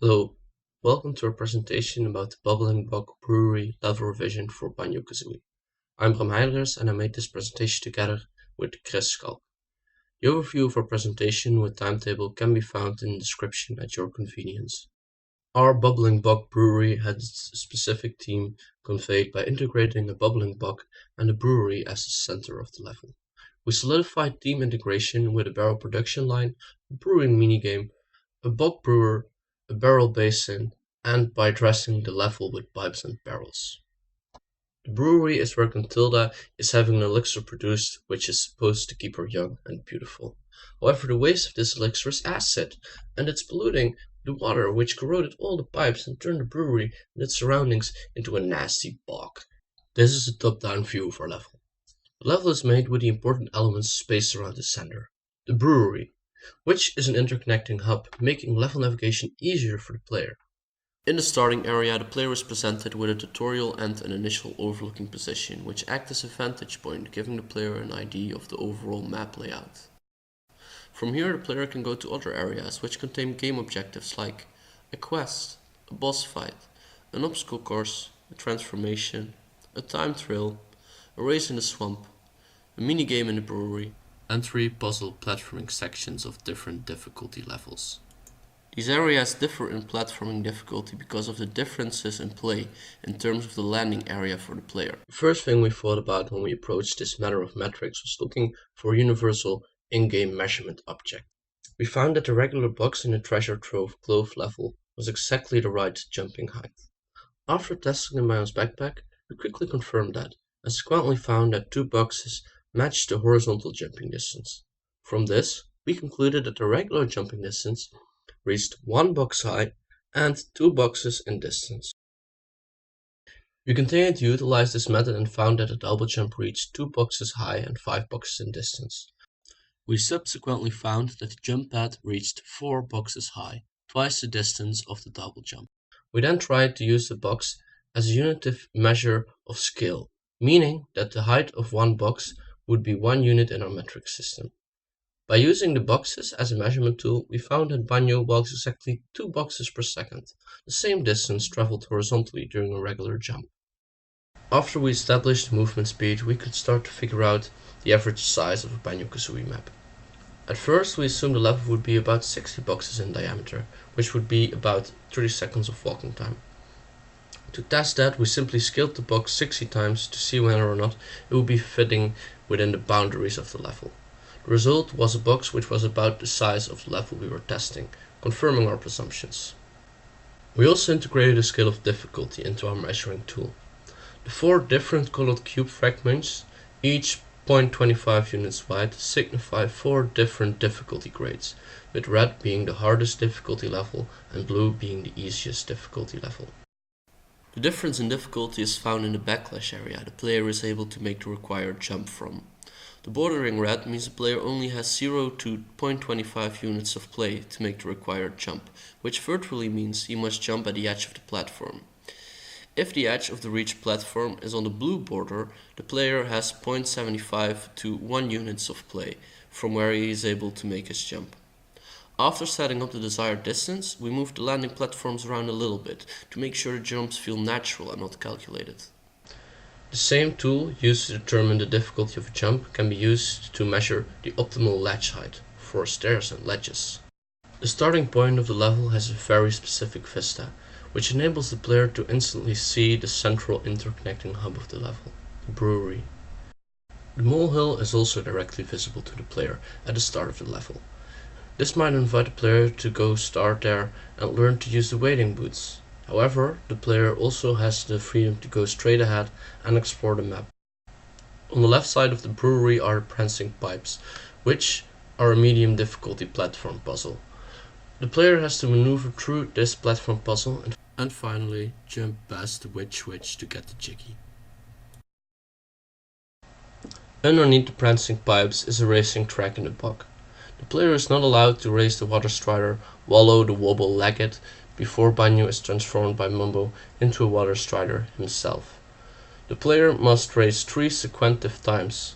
Hello, welcome to our presentation about the Bubbling Buck Brewery level revision for Banjo Kazooie. I'm Bram Heijligers and I made this presentation together with Chris Schalk. The overview of our presentation with timetable can be found in the description at your convenience. Our Bubbling Buck Brewery has a specific theme conveyed by integrating a bubbling buck and a brewery as the center of the level. We solidified theme integration with a barrel production line, a brewing minigame, a buck brewer, a barrel basin, and by dressing the level with pipes and barrels. The brewery is where Contilda is having an elixir produced which is supposed to keep her young and beautiful. However, the waste of this elixir is acid, and it's polluting the water which corroded all the pipes and turned the brewery and its surroundings into a nasty bog. This is a top-down view of our level. The level is made with the important elements spaced around the center. The brewery, which is an interconnecting hub, making level navigation easier for the player. In the starting area, the player is presented with a tutorial and an initial overlooking position, which act as a vantage point, giving the player an idea of the overall map layout. From here, the player can go to other areas, which contain game objectives like a quest, a boss fight, an obstacle course, a transformation, a time trail, a race in the swamp, a minigame in the brewery, and 3 puzzle platforming sections of different difficulty levels. These areas differ in platforming difficulty because of the differences in play in terms of the landing area for the player. The first thing we thought about when we approached this matter of metrics was looking for a universal in-game measurement object. We found that the regular box in the treasure trove clove level was exactly the right jumping height. After testing the Mion's backpack, we quickly confirmed that, and subsequently found that 2 boxes matched the horizontal jumping distance. From this, we concluded that the regular jumping distance reached 1 box high and 2 boxes in distance. We continued to utilize this method and found that the double jump reached 2 boxes high and 5 boxes in distance. We subsequently found that the jump pad reached 4 boxes high, twice the distance of the double jump. We then tried to use the box as a unitive measure of scale, meaning that the height of 1 box would be 1 unit in our metric system. By using the boxes as a measurement tool, we found that Banjo walks exactly 2 boxes per second, the same distance traveled horizontally during a regular jump. After we established movement speed, we could start to figure out the average size of a Banjo Kazooie map. At first, we assumed the level would be about 60 boxes in diameter, which would be about 30 seconds of walking time. To test that, we simply scaled the box 60 times to see whether or not it would be fitting within the boundaries of the level. The result was a box which was about the size of the level we were testing, confirming our presumptions. We also integrated a scale of difficulty into our measuring tool. The 4 different colored cube fragments, each 0.25 units wide, signify 4 different difficulty grades, with red being the hardest difficulty level and blue being the easiest difficulty level. The difference in difficulty is found in the backlash area the player is able to make the required jump from. The bordering red means the player only has 0 to 0.25 units of play to make the required jump, which virtually means he must jump at the edge of the platform. If the edge of the reached platform is on the blue border, the player has 0.75 to 1 units of play from where he is able to make his jump. After setting up the desired distance, we move the landing platforms around a little bit to make sure the jumps feel natural and not calculated. The same tool used to determine the difficulty of a jump can be used to measure the optimal ledge height for stairs and ledges. The starting point of the level has a very specific vista, which enables the player to instantly see the central interconnecting hub of the level, the brewery. The molehill is also directly visible to the player at the start of the level. This might invite the player to go start there and learn to use the wading boots. However, the player also has the freedom to go straight ahead and explore the map. On the left side of the brewery are the Prancing pipes, which are a medium difficulty platform puzzle. The player has to maneuver through this platform puzzle and finally jump past the witch switch to get the jiggy. Underneath the Prancing pipes is a racing track in the bog. The player is not allowed to race the water strider Wallo the Wobble-Legged before Banjo is transformed by Mumbo into a water strider himself. The player must race 3 sequential times.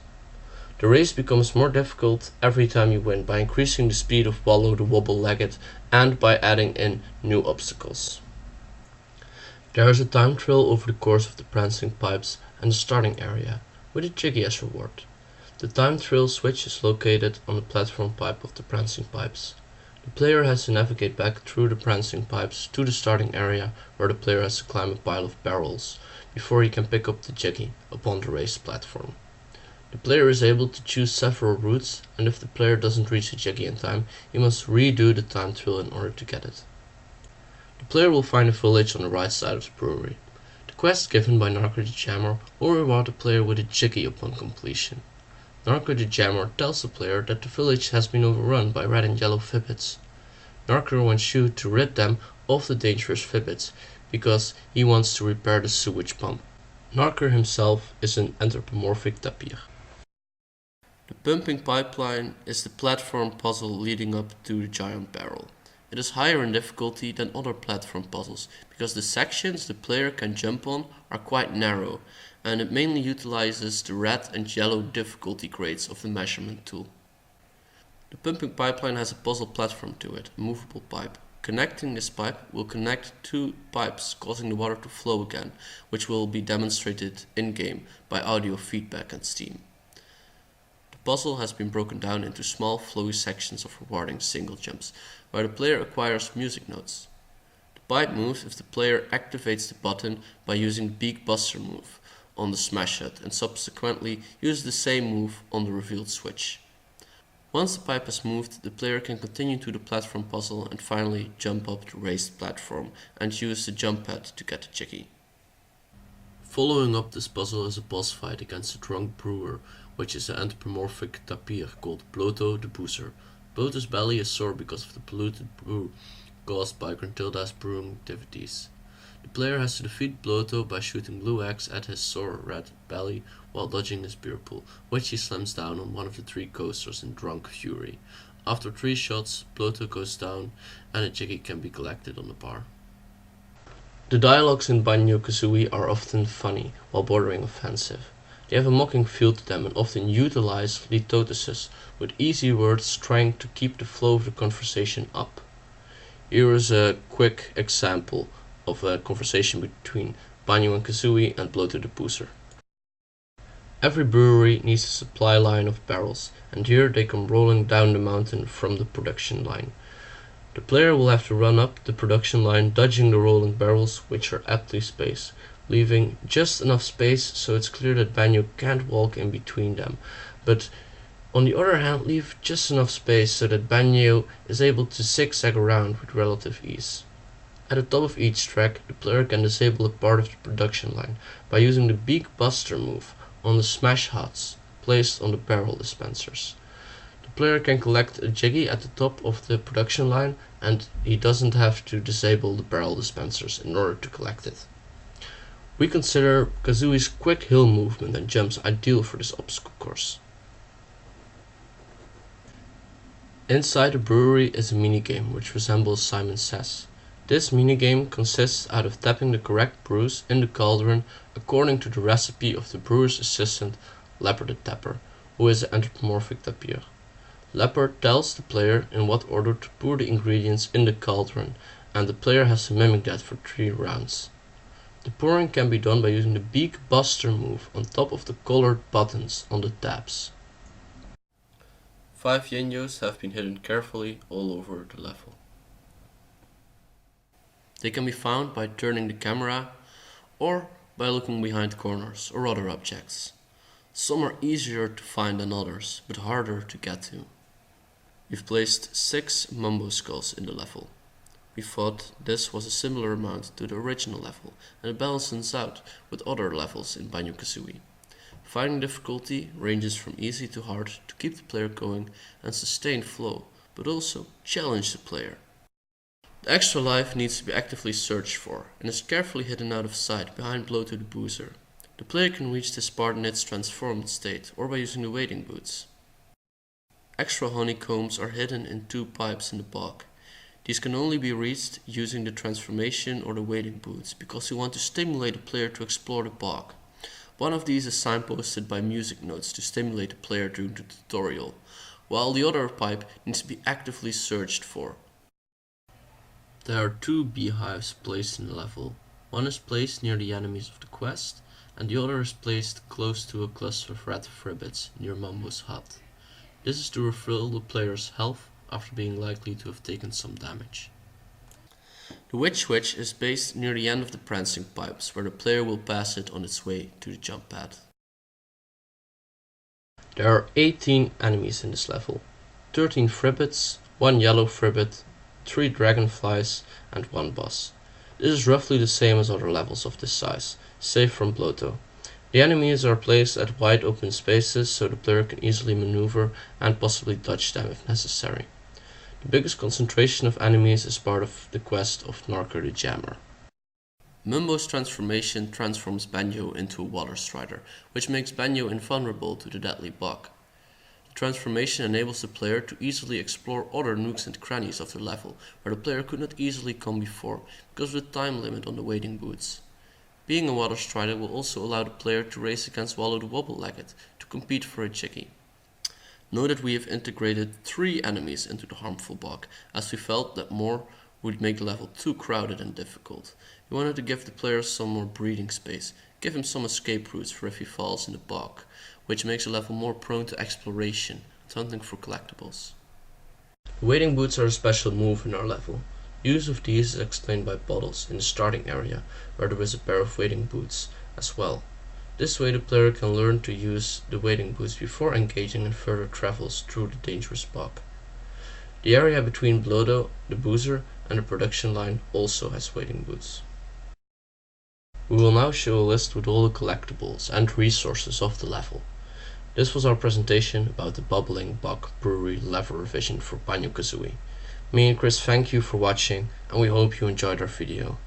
The race becomes more difficult every time you win by increasing the speed of Wallo the wobble-legged and by adding in new obstacles. There is a time trial over the course of the Prancing pipes and the starting area, with a Jiggy as reward. The time trial switch is located on the platform pipe of the Prancing pipes. The player has to navigate back through the Prancing pipes to the starting area, where the player has to climb a pile of barrels before he can pick up the Jiggy upon the raised platform. The player is able to choose several routes, and if the player doesn't reach the Jiggy in time, he must redo the time trial in order to get it. The player will find a village on the right side of the brewery. The quest given by Narker the Jammer will reward the player with a Jiggy upon completion. Narker the Jammer tells the player that the village has been overrun by red and yellow Fibbits. Narker wants you to rid them of the dangerous Fibbits, because he wants to repair the sewage pump. Narker himself is an anthropomorphic tapir. The pumping pipeline is the platform puzzle leading up to the giant barrel. It is higher in difficulty than other platform puzzles because the sections the player can jump on are quite narrow, and it mainly utilizes the red and yellow difficulty grades of the measurement tool. The pumping pipeline has a puzzle platform to it, a movable pipe. Connecting this pipe will connect two pipes, causing the water to flow again, which will be demonstrated in-game by audio feedback and steam. The puzzle has been broken down into small flowy sections of rewarding single jumps, where the player acquires music notes. The pipe moves if the player activates the button by using the Beak Buster move on the smash hut and subsequently uses the same move on the revealed switch. Once the pipe has moved, the player can continue to the platform puzzle and finally jump up the raised platform and use the jump pad to get the Jiggy. Following up this puzzle is a boss fight against a drunk brewer, which is an anthropomorphic tapir called Bloto the Boozer. Bloto's belly is sore because of the polluted brew caused by Gruntilda's brewing activities. The player has to defeat Bloto by shooting blue eggs at his sore red belly while dodging his beer pool, which he slams down on one of the three coasters in drunk fury. After 3 shots, Bloto goes down and a Jiggy can be collected on the bar. The dialogues in Banjo Kazooie are often funny while bordering offensive. They have a mocking feel to them and often utilize litotuses with easy words trying to keep the flow of the conversation up. Here is a quick example of a conversation between Banjo and Kazooie and Bloto the Boozer. Every brewery needs a supply line of barrels, and here they come rolling down the mountain from the production line. The player will have to run up the production line dodging the rolling barrels, which are aptly spaced, leaving just enough space so it's clear that Banjo can't walk in between them, but on the other hand leave just enough space so that Banjo is able to zigzag around with relative ease. At the top of each track, the player can disable a part of the production line by using the Beak Buster move on the smash huts placed on the barrel dispensers. The player can collect a Jiggy at the top of the production line, and he doesn't have to disable the barrel dispensers in order to collect it. We consider Kazooie's quick hill movement and jumps ideal for this obstacle course. Inside the brewery is a minigame which resembles Simon Says. This minigame consists out of tapping the correct brews in the cauldron according to the recipe of the brewer's assistant, Leopard the Tapper, who is an anthropomorphic tapir. Leopard tells the player in what order to pour the ingredients in the cauldron, and the player has to mimic that for 3 rounds. The pouring can be done by using the Beak Buster move on top of the colored buttons on the taps. 5 Jinjos have been hidden carefully all over the level. They can be found by turning the camera or by looking behind corners or other objects. Some are easier to find than others, but harder to get to. We've placed 6 Mumbo skulls in the level. We thought this was a similar amount to the original level, and it balances out with other levels in Banjo Kazooie. Finding difficulty ranges from easy to hard to keep the player going and sustain flow, but also challenge the player. The extra life needs to be actively searched for, and is carefully hidden out of sight behind Bloto the Boozer. The player can reach this part in its transformed state, or by using the wading boots. Extra honeycombs are hidden in 2 pipes in the bog. These can only be reached using the transformation or the wading boots, because we want to stimulate the player to explore the bog. One of these is signposted by music notes to stimulate the player during the tutorial, while the other pipe needs to be actively searched for. There are 2 beehives placed in the level. One is placed near the enemies of the quest, and the other is placed close to a cluster of red fribbits near Mumbo's hut. This is to refill the player's health after being likely to have taken some damage. The witch switch is based near the end of the prancing pipes, where the player will pass it on its way to the jump pad. There are 18 enemies in this level, 13 fribbits, 1 yellow fribbit, 3 dragonflies and 1 boss. This is roughly the same as other levels of this size, save from Bloto. The enemies are placed at wide open spaces so the player can easily maneuver and possibly dodge them if necessary. The biggest concentration of enemies is part of the quest of Narker the Jammer. Mumbo's transformation transforms Banjo into a water strider, which makes Banjo invulnerable to the deadly bug. The transformation enables the player to easily explore other nooks and crannies of the level, where the player could not easily come before because of the time limit on the wading boots. Being a water strider will also allow the player to race against Wallo the Wobble-Legged to compete for a chickie. Note that we have integrated 3 enemies into the harmful bog, as we felt that more would make the level too crowded and difficult. We wanted to give the player some more breathing space, give him some escape routes for if he falls in the bog, which makes the level more prone to exploration and hunting for collectibles. Wading boots are a special move in our level. Use of these is explained by bottles in the starting area, where there is a pair of wading boots as well. This way the player can learn to use the wading boots before engaging in further travels through the dangerous bog. The area between Bloto, the boozer and the production line also has wading boots. We will now show a list with all the collectibles and resources of the level. This was our presentation about the Bubbling Bog Brewery level revision for Banjo Kazooie. Me and Chris thank you for watching and we hope you enjoyed our video.